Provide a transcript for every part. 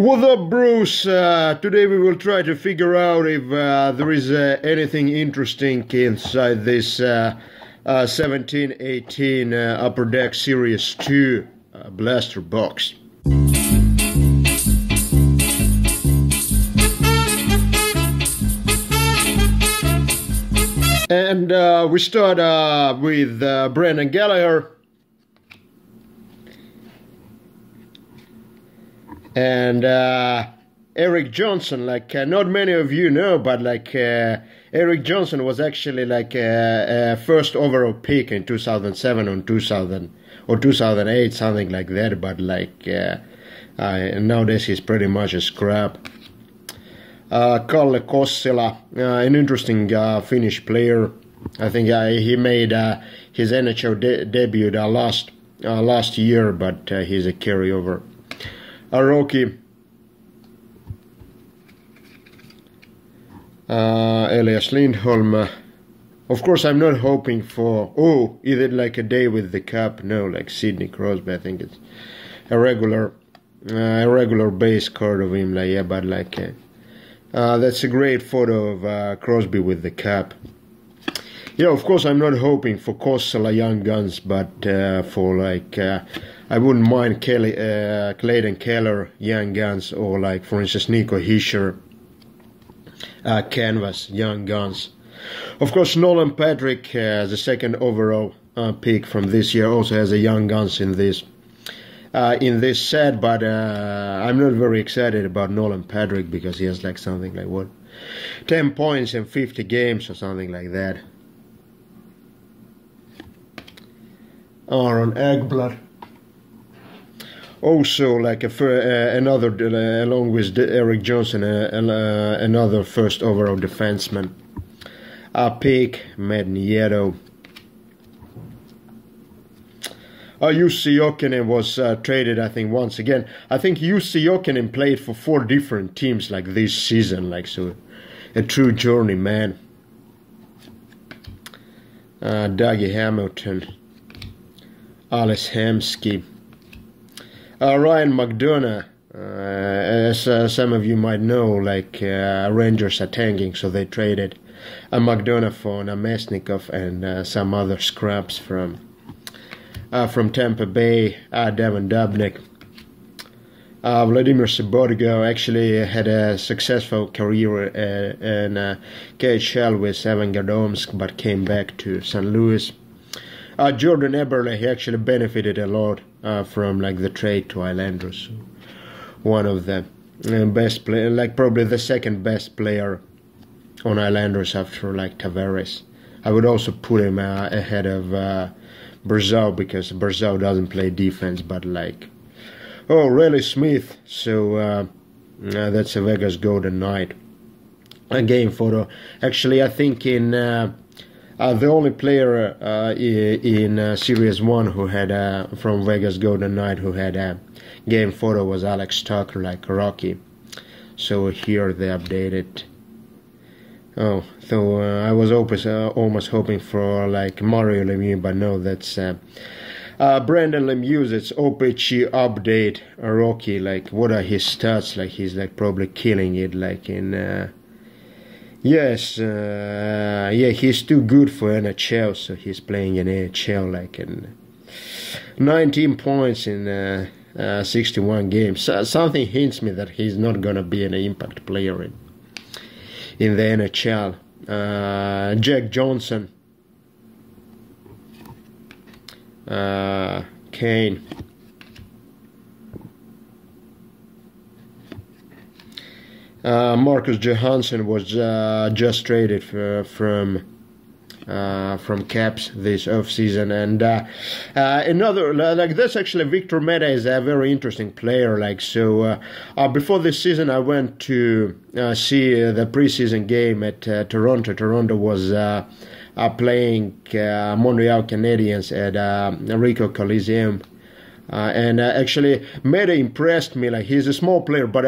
What up, Bruce? Today we will try to figure out if there is anything interesting inside this 17-18 Upper Deck Series 2 blaster box. And we start with Brennen Gallier. And Eric Johnson, not many of you know, but Eric Johnson was actually a first overall pick in 2007 or 2008, something like that. But nowadays he's pretty much a scrap. Kalle Kossila, an interesting Finnish player. I think he made his NHL debut last year, but he's a carryover. Rocky, Elias Lindholm. Of course, I'm not hoping for either a day with the cup. No, like Sidney Crosby. I think it's a regular base card of him. That's a great photo of Crosby with the cap. Yeah, of course, I'm not hoping for Kossala Young Guns, but for I wouldn't mind Clayton Keller Young Guns, or for instance Nico Hischier Canvas Young Guns. Of course, Nolan Patrick, the second overall pick from this year, also has a Young Guns in this set, but I'm not very excited about Nolan Patrick because he has something 10 points in 50 games or something like that. Aaron Ekblad. Also, another, along with Eric Johnson, another first overall defenseman. Pick, Matt Nieto. Jussi Jokinen was traded, I think, once again. I think Jussi Jokinen played for 4 different teams this season, so a true journeyman. Dougie Hamilton. Ales Hemsky. Ryan McDonough, as some of you might know, Rangers are tanking, so they traded McDonough for Namestnikov and some other scraps from Tampa Bay. Devin Dubnyk. Vladimir Sabotigo actually had a successful career in KHL with Evan Gadomsk, but came back to St. Louis. Jordan Eberle, he actually benefited a lot from the trade to Islanders. One of the best player, probably the second best player on Islanders after Tavares. I would also put him ahead of Barzal, because Barzal doesn't play defense, but Riley Smith. So that's a Vegas Golden Knight. A game photo. Actually, I think in the only player in Series 1 who had from Vegas Golden Knight who had a game photo was Alex Tucker, Rocky. So here they updated. So I was almost hoping for Mario Lemieux, but no, that's Brandon Lemieux. It's OPG update Rocky. What are his stats? He's probably killing it. Yes, he's too good for NHL, so he's playing in NHL in 19 points in 61 games. Something hints me that he's not gonna be an impact player in the NHL. Jack Johnson, Kane. Marcus Johansson was just traded from Caps this off-season, and another that's actually Victor Mehta is a very interesting player. Before this season, I went to see the preseason game at Toronto. Toronto was playing Montreal Canadiens at Ricoh Coliseum. Actually, Mehta impressed me. He's a small player, but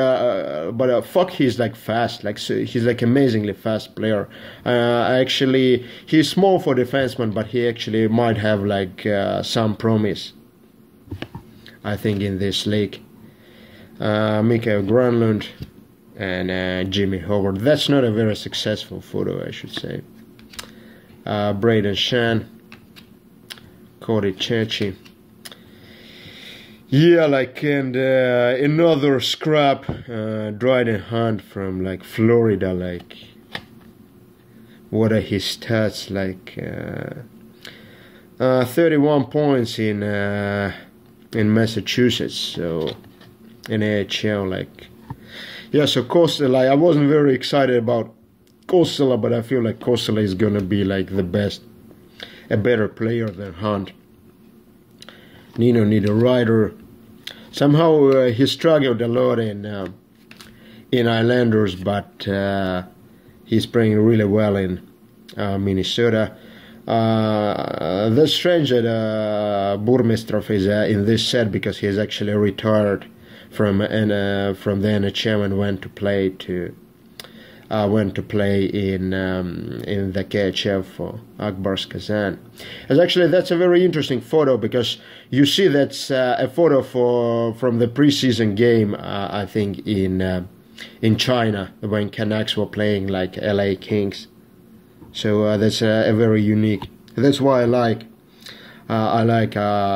fuck, he's fast. So he's amazingly fast player. Actually, he's small for defenseman, but he actually might have some promise, I think, in this league. Mikael Granlund, and Jimmy Howard. That's not a very successful photo, I should say. Braden Shan, Cody Chechi. Yeah, like, and another scrap, Dryden Hunt from like Florida. Like, what are his stats? Like 31 points in Massachusetts, so in AHL. Like, yeah, so Kossela, like, I wasn't very excited about Kossela, but I feel like Kossela is gonna be like a better player than Hunt. Nino Niederreiter. Somehow he struggled a lot in Islanders, but he's playing really well in Minnesota. That's strange that Burmistrov is in this set, because he's actually retired from the NHL and went to play in the KHL for Akbars Kazan. And actually, that's a very interesting photo, because you see that's a photo from the preseason game, I think in China, when Canucks were playing like LA Kings. So that's a very unique. That's why I like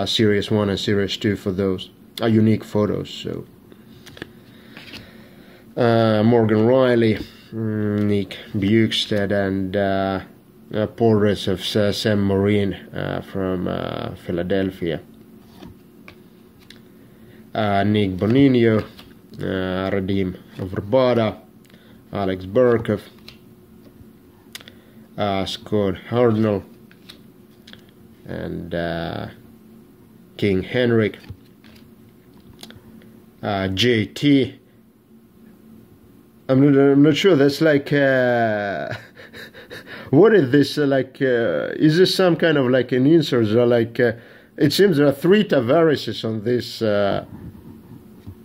Series 1 and Series 2 for those unique photos. So Morgan Riley, Nick Bjugstad, and portraits of Sam Morin from Philadelphia. Nick Bonino, Radim Vrbata, Alex Burkov, Scott Hardnell, and King Henrik, JT. I'm not sure. That's like what is this? Is this some kind of like an insert? Or like it seems there are 3 Tavarises on this.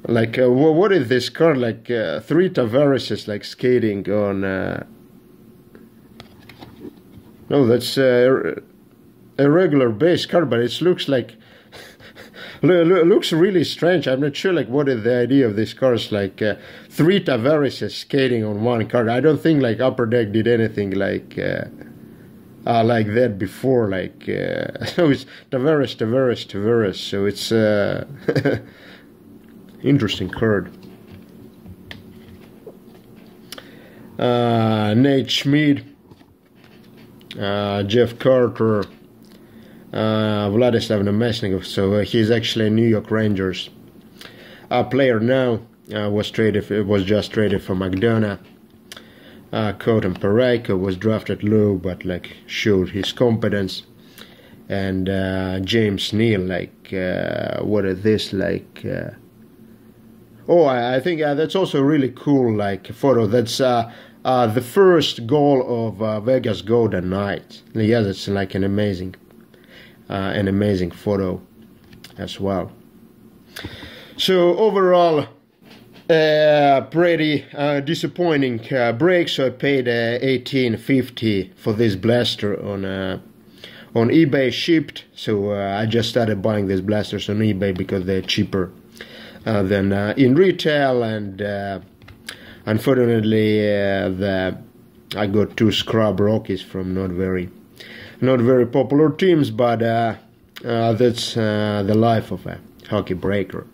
What is this card? Like 3 Tavarises like skating on. No, that's a regular base card, but it looks like looks really strange. I'm not sure like what is the idea of this card. It's like 3 Tavarises skating on one card. I don't think like Upper Deck did anything like that before. Like so it's Tavares. So it's interesting card. Nate Schmid, Jeff Carter, Vladislav Nemesnikov. So he's actually a New York Rangers player now. Was just traded from McDonough. Colton Parayko was drafted low, but like showed his competence. And James Neal, like what is this like? I think that's also a really cool like photo. That's the first goal of Vegas Golden Knights. Yes, it's like an amazing photo as well. So overall, pretty disappointing break. So I paid $18.50 for this blaster on eBay, shipped. So I just started buying these blasters on eBay because they're cheaper than in retail, and unfortunately I got 2 scrub Rockies from not very popular teams, but that's the life of a hockey breaker.